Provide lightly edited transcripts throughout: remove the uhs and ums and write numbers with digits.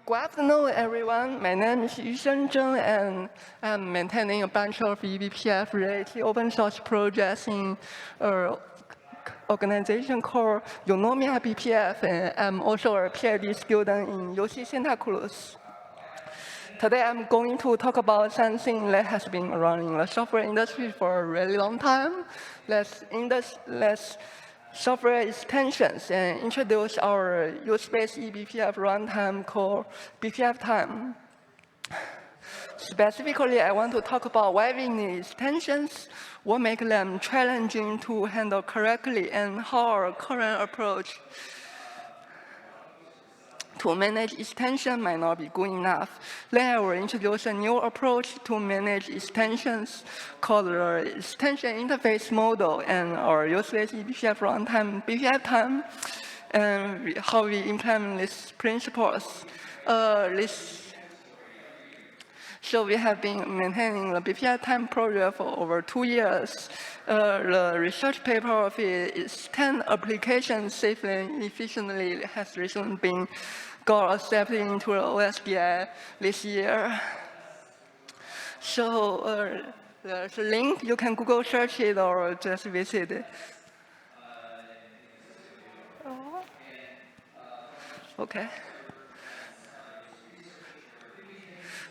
Good afternoon, everyone. My name is Yusheng Zheng, and I'm maintaining a bunch of eBPF-related open source projects in an organization called eunomia-bpf, and I'm also a PhD student in UC Santa Cruz. Today, I'm going to talk about something that has been around in the software industry for a really long time. Let's software extensions and introduce our use-based eBPF runtime called Bpftime. Specifically, I want to talk about why we need extensions, what makes them challenging to handle correctly, and how our current approach to manage extension might not be good enough. Then I will introduce a new approach to manage extensions called the extension interface model and our useless eBPF runtime Bpftime, and how we implement these principles. So we have been maintaining the Bpftime project for over 2 years. The research paper of it is 10 applications safely and efficiently has recently been got accepted into the OSDI this year. So there's a link. You can Google search it or just visit it. OK.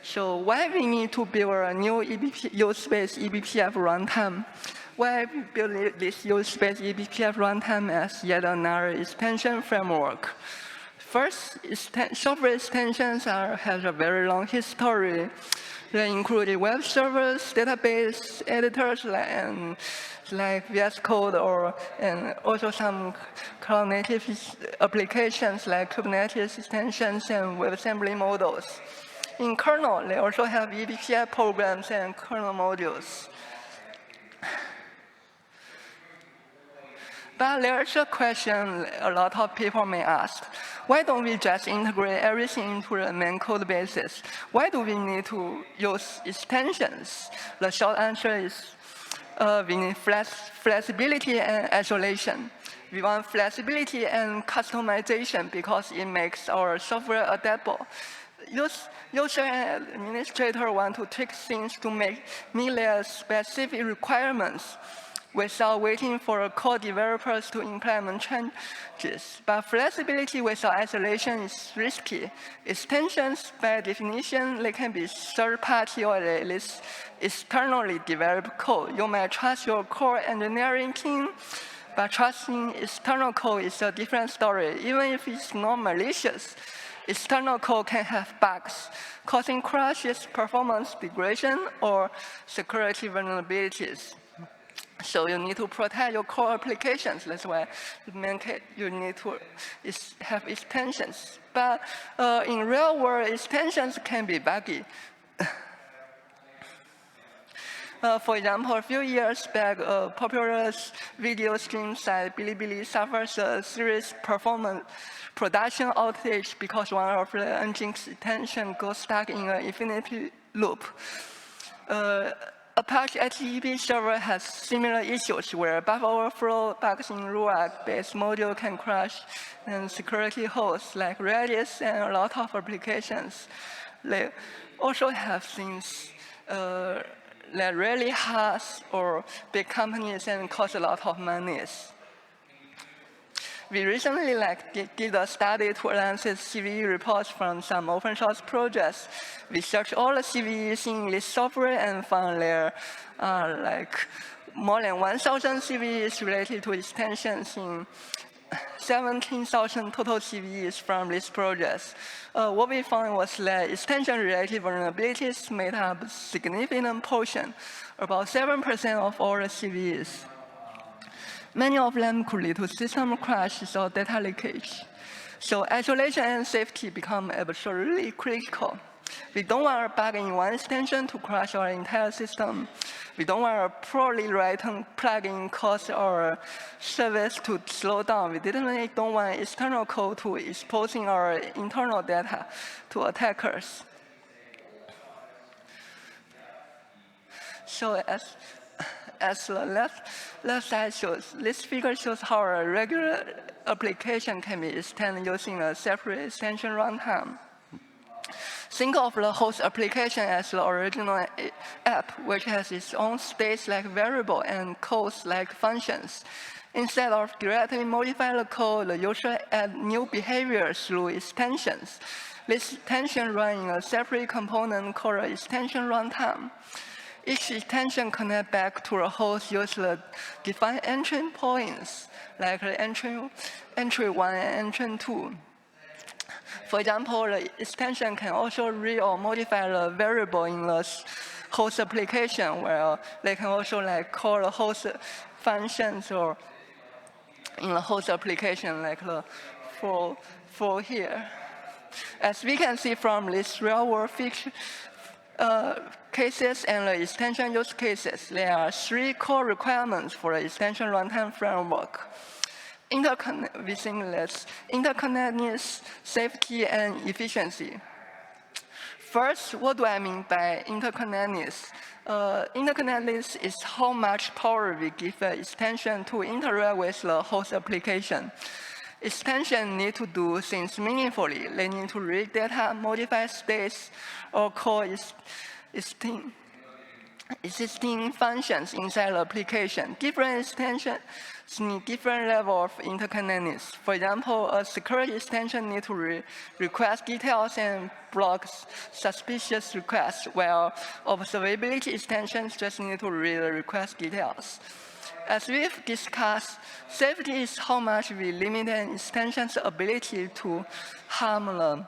So why we need to build a new use-based eBPF runtime? Why we build this use-based eBPF runtime as yet another extension framework? First, software extensions have a very long history. They include web servers, database editors like VS Code, and also some cloud-native applications like Kubernetes extensions and WebAssembly models. In kernel, they also have eBPF programs and kernel modules. But there's a question a lot of people may ask. Why don't we just integrate everything into the main code bases? Why do we need to use extensions? The short answer is we need flexibility and isolation. We want flexibility and customization because it makes our software adaptable. User and administrator want to tweak things to meet their specific requirements without waiting for core developers to implement changes. But flexibility without isolation is risky. Extensions, by definition, they can be third-party or at least externally developed code. You might trust your core engineering team, but trusting external code is a different story. Even if it's not malicious, external code can have bugs, causing crashes, performance degradation, or security vulnerabilities. So you need to protect your core applications. That's why you need to have extensions. But in real world, extensions can be buggy. For example, a few years back, a popular video stream site Bilibili suffers a serious performance production outage because one of the engine's extensions got stuck in an infinity loop. Apache HTTP server has similar issues where buffer overflow, bugs in RUAC-based module can crash, and security hosts like Redis and a lot of applications. They also have things that really hard or big companies and cost a lot of money. We recently did a study to analyze CVE reports from some open source projects. We searched all the CVEs in this software and found there are more than 1,000 CVEs related to extensions in 17,000 total CVEs from these projects. What we found was that extension-related vulnerabilities made up a significant portion, about 7% of all the CVEs. Many of them could lead to system crashes or data leakage. So isolation and safety become absolutely critical. We don't want a bug in one extension to crash our entire system. We don't want a poorly written plugin cause our service to slow down. We definitely don't want external code to exposing our internal data to attackers. So as the left side shows, this figure shows how a regular application can be extended using a separate extension runtime. Think of the host application as the original app, which has its own states like variable and codes like functions. Instead of directly modifying the code, the user adds new behaviors through extensions. This extension runs in a separate component called the extension runtime. Each extension connects back to the host using the defined entry points, like the entry 1 and entry 2. For example, the extension can also read or modify the variable in the host application, where they can also call the host functions or in the host application, like the for here. As we can see from these real-world cases and the extension use cases, there are 3 core requirements for the extension runtime framework. Interconnectedness, safety, and efficiency. First, what do I mean by interconnectedness? Interconnectedness is how much power we give the extension to interact with the host application. Extensions need to do things meaningfully. They need to read data, modify states, or call existing functions inside the application. Different extensions need different level of interconnectedness. For example, a security extension needs to request details and block suspicious requests, while observability extensions just need to read the request details. As we've discussed, safety is how much we limit an extension's ability to harm the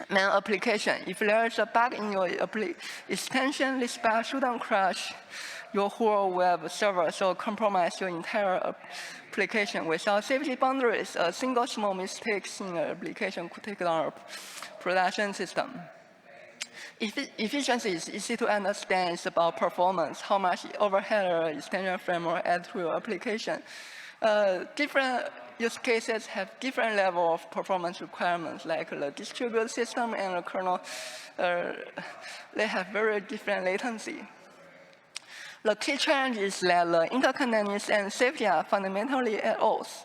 main application. If there is a bug in your extension, this bug shouldn't crash your whole web server, so compromise your entire application. Without safety boundaries, a single small mistake in the application could take down a production system. Efficiency is easy to understand. It's about performance, how much overhead or extension framework add to your application. Different use cases have different level of performance requirements, like the distributed system and the kernel. They have very different latency. The key challenge is that the interconnectedness and safety are fundamentally at odds.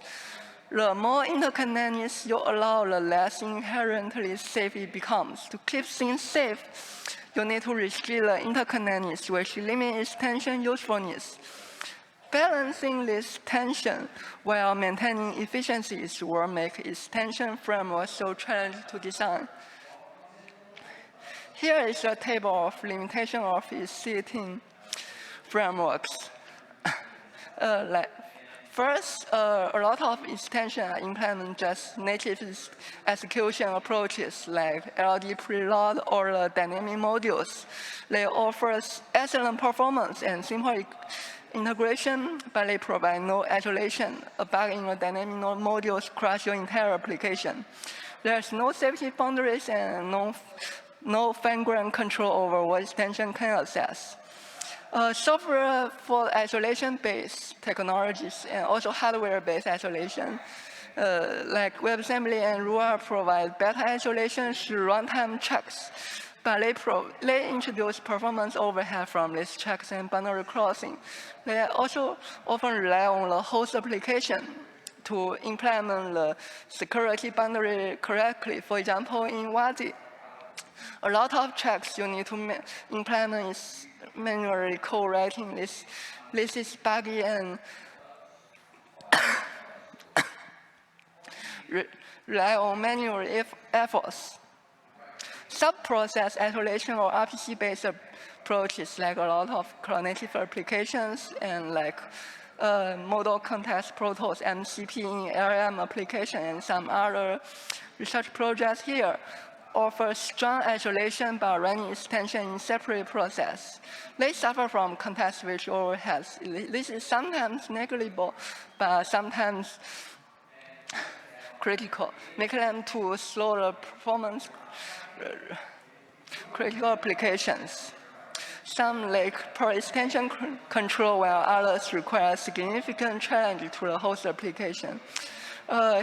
The more interconnectedness you allow, the less inherently safe it becomes. To keep things safe, you need to restrict the interconnectedness, which limits extension usefulness. Balancing this tension while maintaining efficiency is what makes extension framework so challenging to design. Here is a table of limitation of existing frameworks. First, a lot of extensions implement just native execution approaches like LD preload or the dynamic modules. They offer excellent performance and simple integration, but they provide no isolation. A bug in the dynamic modules crash your entire application. There's no safety boundaries and no fine-grained control over what extension can access. Software for isolation-based technologies and also hardware-based isolation, like WebAssembly and Lua provide better isolation through runtime checks, but they introduce performance overhead from these checks and boundary crossing. They also often rely on the host application to implement the security boundary correctly. For example, in Wasm, a lot of checks you need to implement is manually co-writing. This is buggy and rely on manual efforts. Sub-process isolation or RPC-based approaches, like a lot of cloud-native applications and like model context protocols, MCP in LLM application, and some other research projects here offer strong isolation by running extension in separate process. They suffer from context switch overheads. This is sometimes negligible, but sometimes critical, making them to slow the performance critical applications. Some like per extension control, while others require significant challenge to the host application.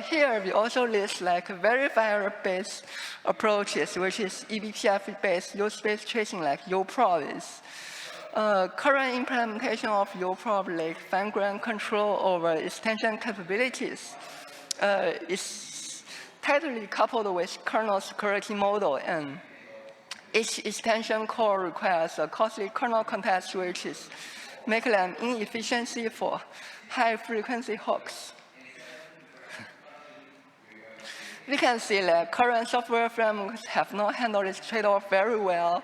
Here we also list like verifier-based approaches, which is eBPF-based userspace tracing, like uprob. Current implementation of uprob, like fine-grained control over extension capabilities, is tightly coupled with kernel security model, and Each extension call requires a costly kernel context switches, make them inefficiency for high-frequency hooks. We can see that current software frameworks have not handled this trade-off very well.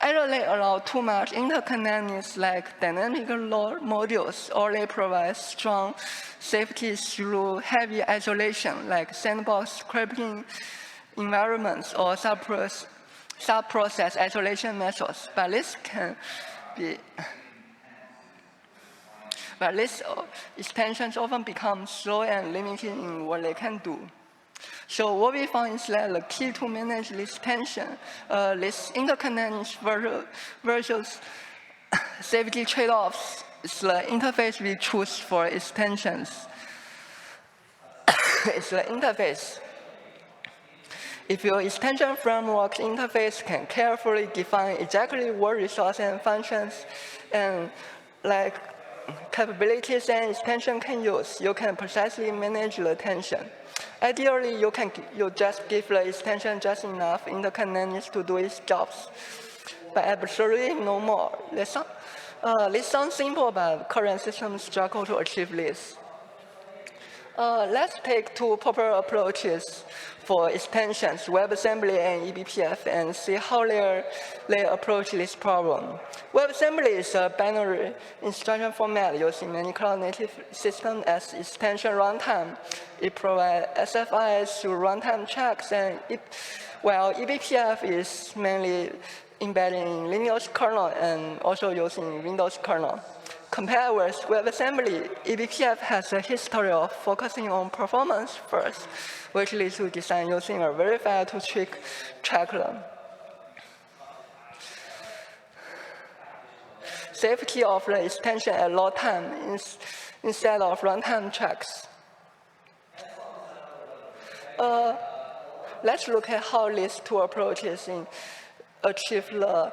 Either they allow too much interconnectedness like dynamic load modules, or they provide strong safety through heavy isolation like sandbox scripting environments or sub-process isolation methods. But these extensions often become slow and limited in what they can do. So what we found is that the key to manage this tension, this interconnectedness versus safety trade-offs, is the interface we choose for extensions. It's the interface. If your extension framework interface can carefully define exactly what resources and functions and like capabilities and extension can use, you can precisely manage the tension. Ideally, you just give the extension just enough interconnectedness to do its jobs, but absolutely no more. This sounds simple, but current systems struggle to achieve this. Let's take two popular approaches for extensions, WebAssembly and eBPF, and see how they approach this problem. WebAssembly is a binary instruction format used in many cloud-native systems as extension runtime. It provides SFIs through runtime checks, and while eBPF is mainly embedded in Linux kernel and also used in Windows kernel. Compared with WebAssembly, eBPF has a history of focusing on performance first, which leads to design using a verifier to track them. Safety of the extension at load time instead of runtime checks. Let's look at how these two approaches achieve the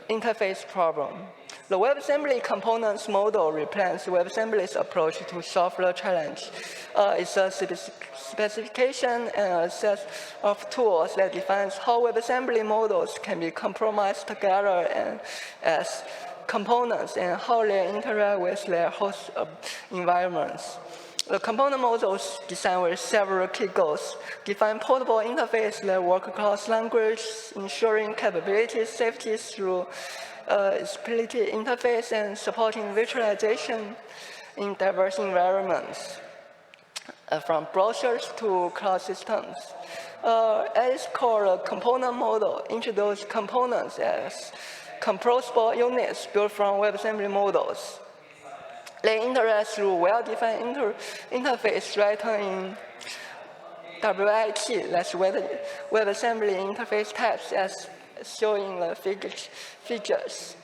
interface problem. The WebAssembly components model replaced WebAssembly's approach to solve the challenge. It's a specification and a set of tools that defines how WebAssembly models can be compromised together and as components and how they interact with their host environments. The component models designed with several key goals: define portable interface that work across languages, ensuring capability safety through explicit interface, and supporting virtualization in diverse environments, from browsers to cloud systems. At its core, the component model introduces components as composable units built from WebAssembly models. They interact through well-defined interface written in WIT, that's WebAssembly interface types, as shown in the figures.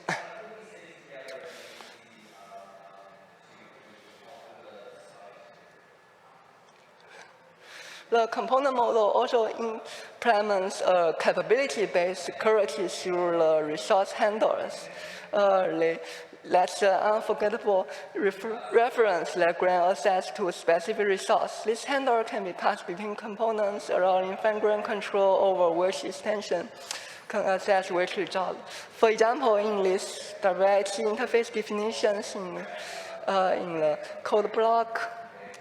The component model also implements a capability-based security through the resource handlers. That's an unforgettable reference that grants access to a specific resource. This handler can be passed between components, allowing fine-grained control over which extension can access which result. For example, in this WIT interface definitions in the code block,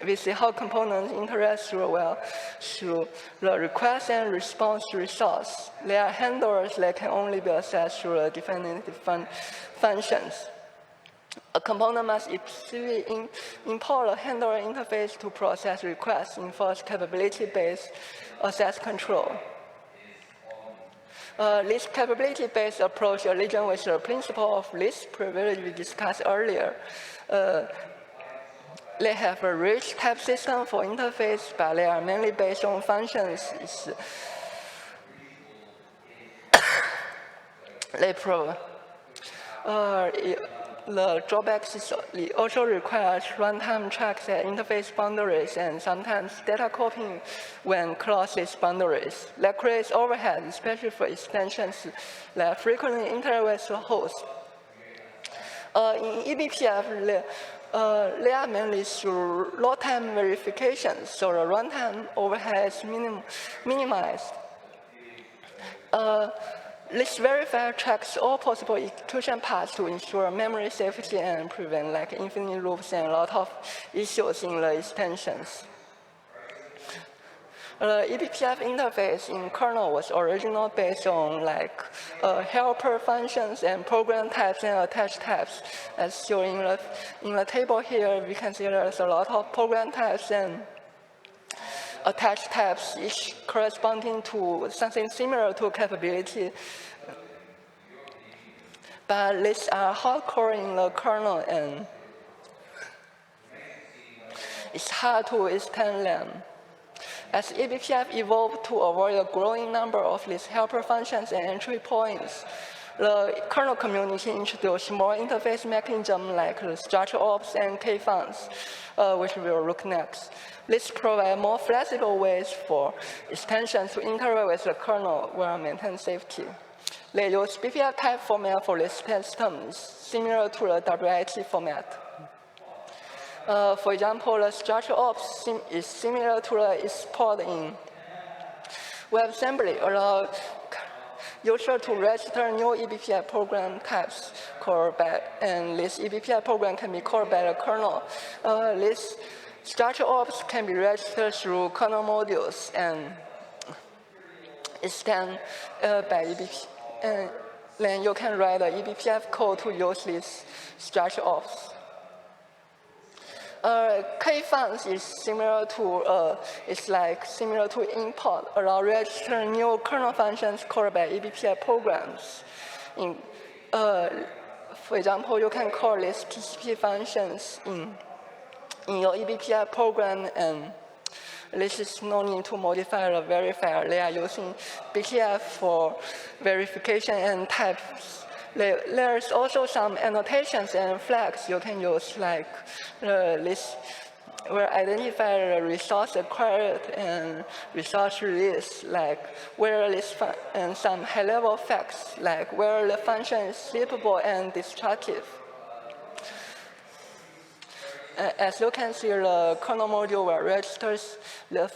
we see how components interact through the request and response resource. There are handlers that can only be accessed through the definitive functions. A component must explicitly import a handler interface to process requests, enforce capability-based access control. This capability-based approach aligns with the principle of least privilege we discussed earlier. They have a rich type system for interface, but they are mainly based on functions. The drawbacks is it also requires runtime checks at interface boundaries and sometimes data copying when crosses boundaries. That creates overhead, especially for extensions that frequently interact with the host. In eBPF, they are mainly through load time verifications, so the runtime overhead is minimized. List verifier tracks all possible execution paths to ensure memory safety and prevent like infinite loops and a lot of issues in the extensions. The eBPF interface in kernel was originally based on like helper functions and program types and attached types. As shown in the table here, we can see there's a lot of program types and attached types, each corresponding to something similar to capability. But these are hardcore in the kernel, and it's hard to extend them. As eBPF evolved to avoid a growing number of these helper functions and entry points, the kernel community introduced more interface mechanisms like the structure ops and k-functions, which we will look next. These provide more flexible ways for extensions to interact with the kernel while maintaining safety. They use BPF type format for this system, similar to the WIT format. For example, the structure ops is similar to the export in WebAssembly, allow user to register new eBPF program types called by, and this eBPF program can be called by the kernel. This structure ops can be registered through kernel modules and extend by eBPF. And then you can write the eBPF code to use this structure ops. K-functions is similar to similar to import, allow register new kernel functions called by eBPF programs. For example, you can call these TCP functions in your eBPF program, and this is no need to modify the verifier. They are using BPF for verification and types. There's also some annotations and flags you can use, like this will identify the resource acquired and resource release, like where this and some high-level facts, like where the function is sleepable and destructive. As you can see, the kernel module will register the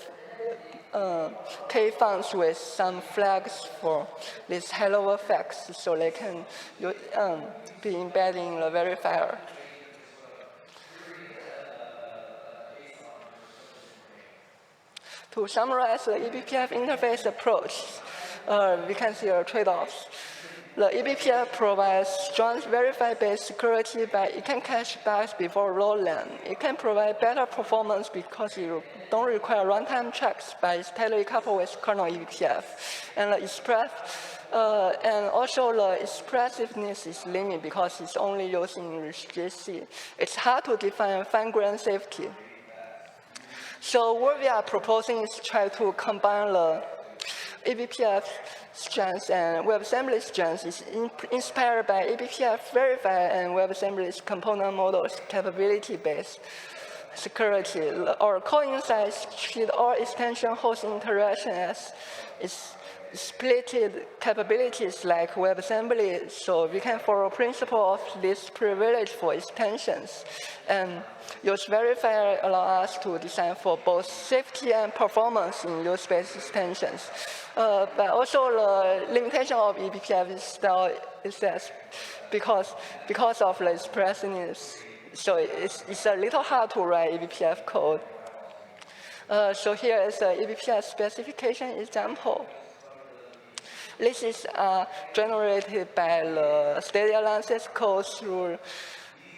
k-functions with some flags for these high-level facts, so they can be embedded in the verifier. To summarize the eBPF interface approach, we can see the trade-offs. The eBPF provides strong verifier-based security, but it can catch bugs before load them. It can provide better performance because you don't require runtime checks, but it's tightly coupled with kernel eBPF. And also the expressiveness is limited because it's only used in GC. It's hard to define fine-grained safety. So what we are proposing is try to combine the eBPF strengths and WebAssembly strengths is inspired by eBPF verifier and WebAssembly's component models capability-based security. Our core insights treat all extension host interaction as splitted capabilities like WebAssembly, so we can follow principle of least privilege for extensions. And use verifier allow us to design for both safety and performance in use-based extensions. But also the limitation of eBPF is that because of the expressiveness, so it's a little hard to write eBPF code. So here is the eBPF specification example. This is generated by the steady analysis code through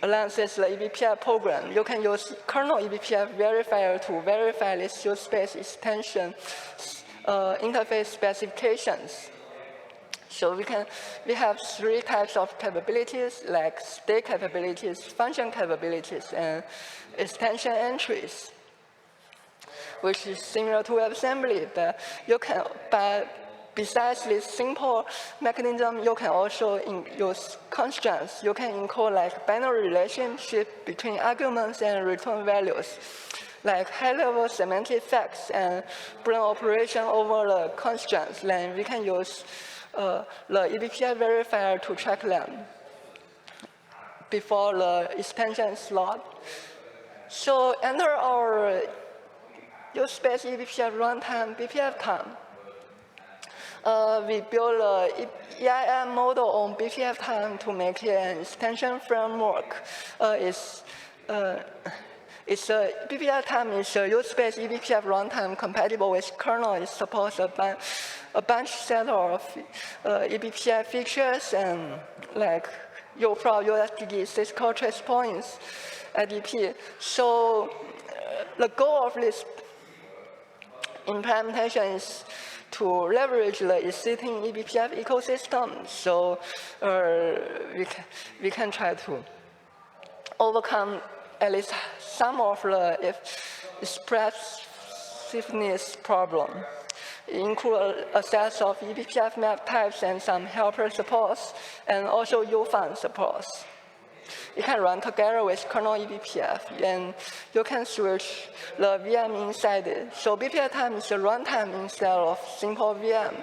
analysis the eBPF program. You can use kernel eBPF verifier to verify this use space extension interface specifications. So we have three types of capabilities, like state capabilities, function capabilities, and extension entries, which is similar to WebAssembly. But besides this simple mechanism, you can also use constraints. You can encode like binary relationship between arguments and return values, like high-level semantic facts and Boolean operation over the constraints. Then we can use the eBPF verifier to track them before the extension is logged. So enter our use space eBPF runtime Bpftime. We built an EIM model on Bpftime to make it an extension framework. Bpftime is a use-based eBPF runtime compatible with kernel. It supports a bunch set of eBPF features and like uprob, USDD, syscall trace points, ADP. So the goal of this implementation is to leverage the existing eBPF ecosystem. So we can try to overcome at least some of the expressiveness problem. It includes a set of eBPF map types and some helper supports, and also UFan supports. It can run together with kernel eBPF, and you can switch the VM inside it. So Bpftime is a runtime instead of simple VM.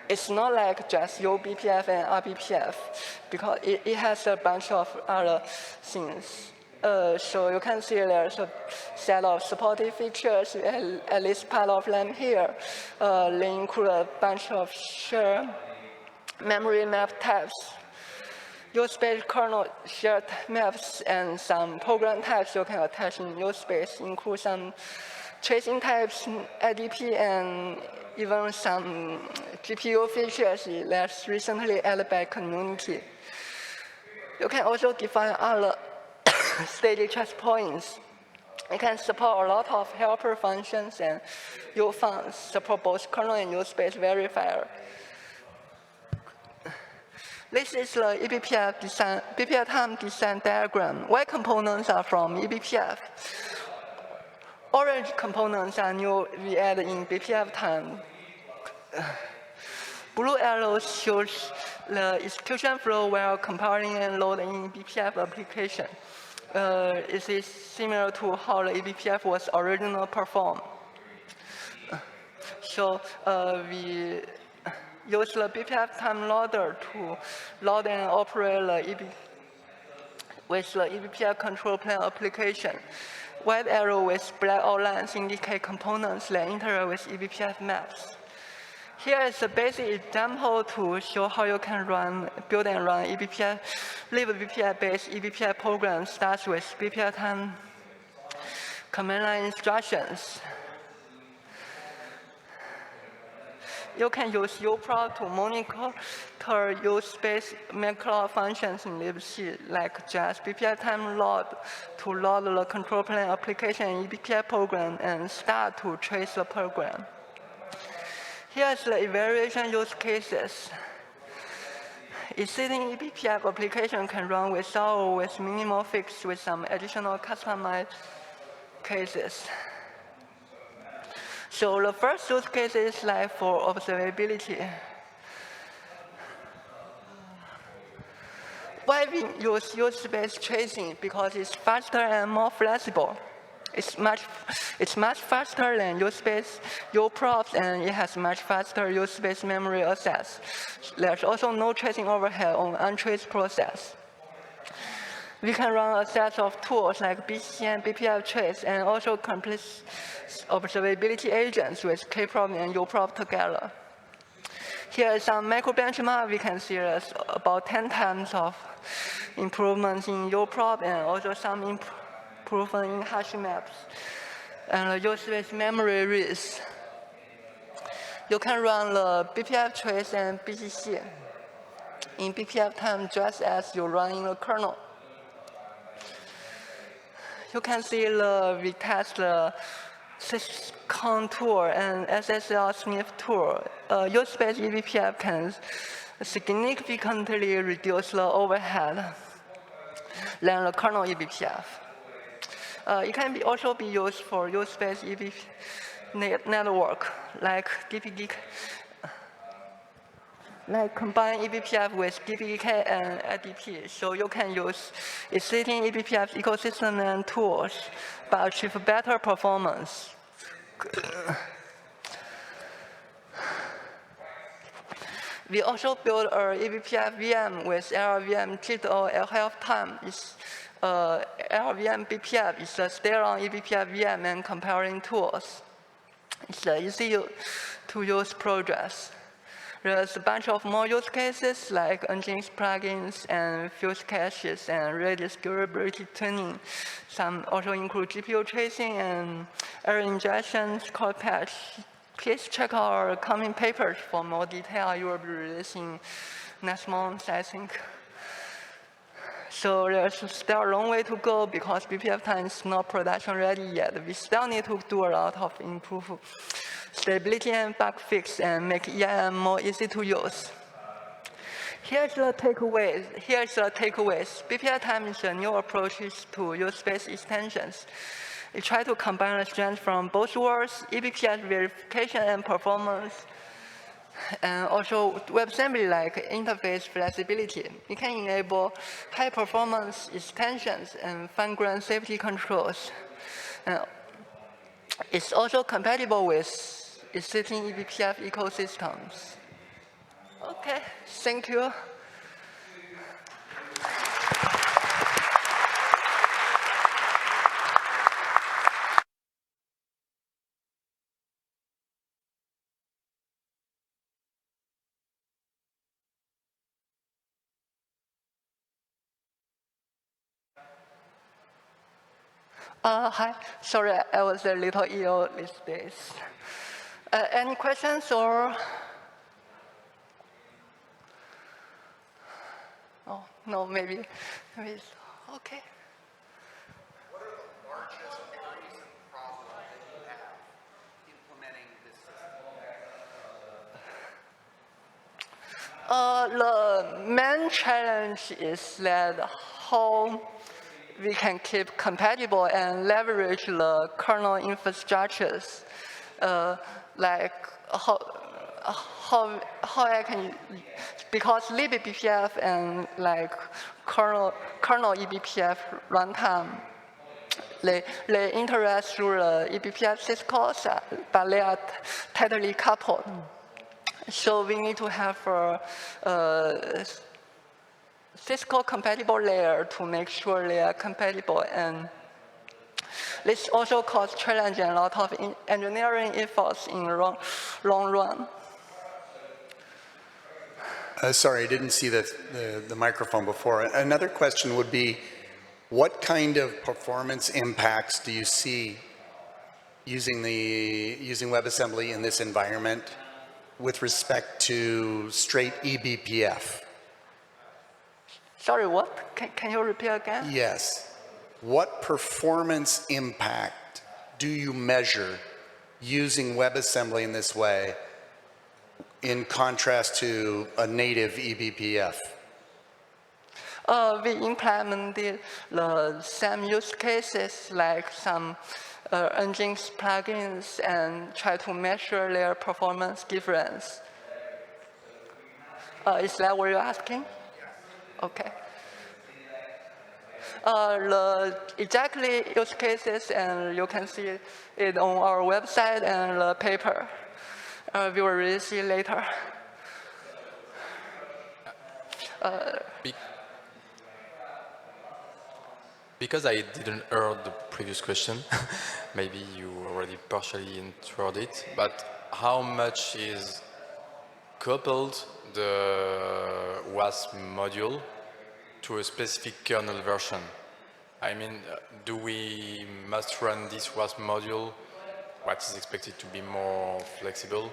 It's not like just eBPF and RBPF, because it has a bunch of other things. So you can see there's a set of supported features, at least part of them here. They include a bunch of shared memory map types, use-space kernel shared maps, and some program types you can attach in use-space, include some tracing types, ADP, and even some GPU features that's recently added by community. You can also define other static trace points. It can support a lot of helper functions, and UFan support both kernel and use-space verifier. This is the Bpftime design diagram. White components are from eBPF. Orange components are new we added in Bpftime. Blue arrows shows the execution flow while compiling and loading eBPF application. It is similar to how the eBPF was originally performed. So we use the Bpftime loader to load and operate with the eBPF control plane application. White arrow with black outlines indicate components that interact with eBPF maps. Here is a basic example to show how you can build and run eBPF, libBPF-based eBPF program. Starts with Bpftime command line instructions. You can use uprob to monitor use-space macro functions in libc, like just Bpftime load to load the control plane application in eBPF program and start to trace the program. Here's the evaluation use cases. Existing eBPF application can run without or with minimal fix with some additional customized cases. So the first use case is like for observability. Why we use use-based tracing? Because it's faster and more flexible. It's much faster than use-based uprob, and it has much faster use-based memory access. There's also no tracing overhead on untraced process. We can run a set of tools like BC and BPF trace, and also complete observability agents with kprob and uprob together. Here is some macro benchmark. We can see there's about 10 times of improvements in uprob, and also some improvement in hash maps and use-based memory reads. You can run the BPF trace and BCC in Bpftime just as you run in the kernel. You can see we test the syscon tool and SSL sniff tool. Use-based eBPF can significantly reduce the overhead than the kernel eBPF. It can also be used for use-based eBPF network, like DPGK, like combine eBPF with DPGK and ADP. So you can use existing eBPF ecosystem and tools, but achieve better performance. We also built a eBPF VM with LLVM JIT or half time. LLVM BPF is a standalone eBPF VM and comparing tools. It's an easy to use project. There's a bunch of more use cases like engines, plugins, and fuse caches, and radius durability tuning. Some also include GPU tracing and error injection, code patch. Please check our coming papers for more detail. You will be releasing next month, I think. So there's still a long way to go because Bpftime is not production ready yet. We still need to do a lot of improve stability and bug fix and make EIM more easy to use. Here's the takeaways. Bpftime is a new approach to use space extensions. It tries to combine the strengths from both worlds, eBPF verification and performance, and also WebAssembly like interface flexibility. It can enable high performance extensions and fine-grained safety controls. It's also compatible with existing eBPF ecosystems. Okay, thank you. Hi, sorry, I was a little ill these days. Any questions or? Oh, no, maybe it's okay. What are the largest worries and problems that you have implementing this system? The main challenge is that how we can keep compatible and leverage the kernel infrastructures, like how I can, because libBPF and like kernel eBPF runtime, they interact through the eBPF syscalls, but they are tightly coupled. So we need to have a syscall compatible layer to make sure they are compatible, and this also causes challenge and a lot of engineering efforts in the long run. Sorry, I didn't see the microphone before. Another question would be, what kind of performance impacts do you see using WebAssembly in this environment with respect to straight eBPF? Sorry, what? Can you repeat again? Yes. What performance impact do you measure using WebAssembly in this way in contrast to a native eBPF? We implemented the same use cases like some engines, plugins, and try to measure their performance difference. Is that what you're asking? Okay. The exactly use cases, and you can see it on our website and the paper. We will release it later. Because I didn't hear the previous question, maybe you already partially answered it, but how much is coupled the Wasm module to a specific kernel version? I mean, do we must run this Wasm module, what is expected to be more flexible,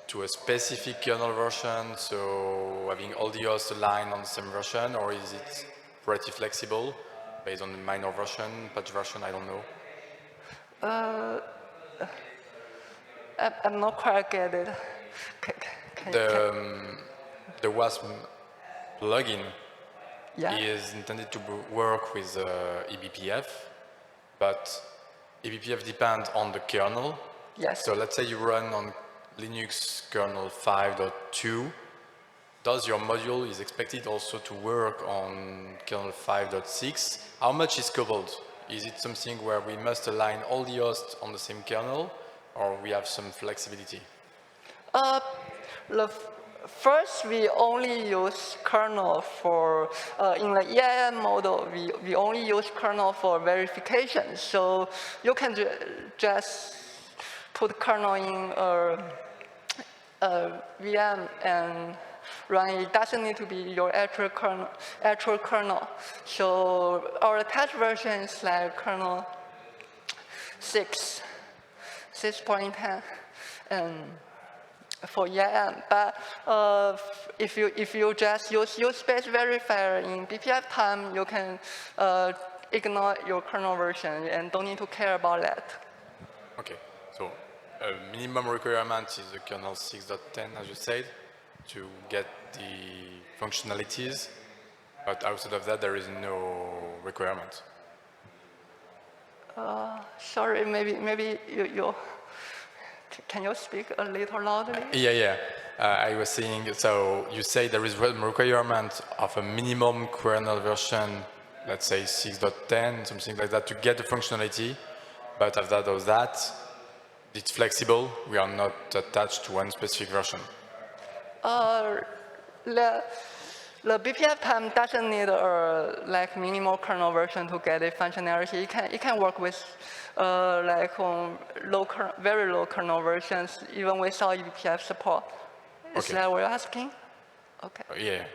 to a specific kernel version, so having all the hosts aligned on the same version, or is it pretty flexible based on the minor version, patch version, I don't know? I'm not quite get it. The Wasm plugin Yeah. is intended to work with eBPF, but eBPF depends on the kernel. Yes. So let's say you run on Linux kernel 5.2. Does your module is expected also to work on kernel 5.6? How much is coupled? Is it something where we must align all the hosts on the same kernel, or we have some flexibility? First, we only use kernel for, in the EIM model, we only use kernel for verification. So you can just put kernel in VM and run it doesn't need to be your actual kernel. So our attached version is like kernel 6.10, and for EIM. But if you just use Userspace verifier in Bpftime, you can ignore your kernel version and don't need to care about that. Okay, so a minimum requirement is the kernel 6.10, as you said, to get the functionalities, but outside of that, there is no requirement. Sorry, maybe you can you speak a little loudly? Yeah. I was saying, so you say there is a requirement of a minimum kernel version, let's say 6.10, something like that, to get the functionality, but after that, it's flexible. We are not attached to one specific version. The Bpftime doesn't need a minimal kernel version to get a functionality. It can work with on very low kernel versions even without eBPF support. Is Okay. that what you're asking? Okay. Yeah.